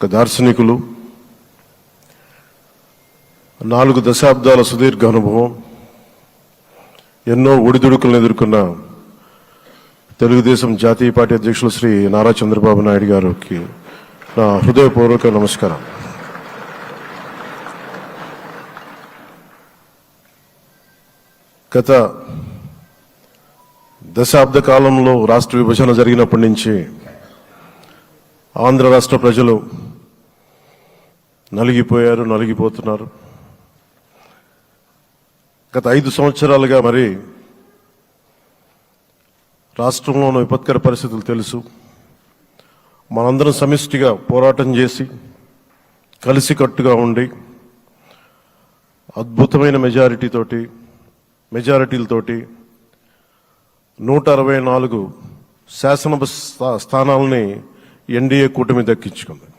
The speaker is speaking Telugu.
ఒక దార్శనికులు, 4 దశాబ్దాల సుదీర్ఘ అనుభవం, ఎన్నో ఒడిదుడుకులను ఎదుర్కొన్న తెలుగుదేశం జాతీయ పార్టీ అధ్యక్షులు శ్రీ నారా చంద్రబాబు నాయుడు గారికి నా హృదయపూర్వక నమస్కారం. గత దశాబ్ద కాలంలో రాష్ట్ర విభజన జరిగినప్పటి నుంచి ఆంధ్ర రాష్ట్ర ప్రజలు నలిగిపోతున్నారు. గత 5 సంవత్సరాలుగా మరి రాష్ట్రంలోని విపత్కర పరిస్థితులు తెలుసు. మనందరం సమిష్టిగా పోరాటం చేసి కలిసికట్టుగా ఉండి అద్భుతమైన మెజారిటీలతోటి 164 శాసనసభ స్థానాలని ఎన్డీఏ కూటమి దక్కించుకుంది.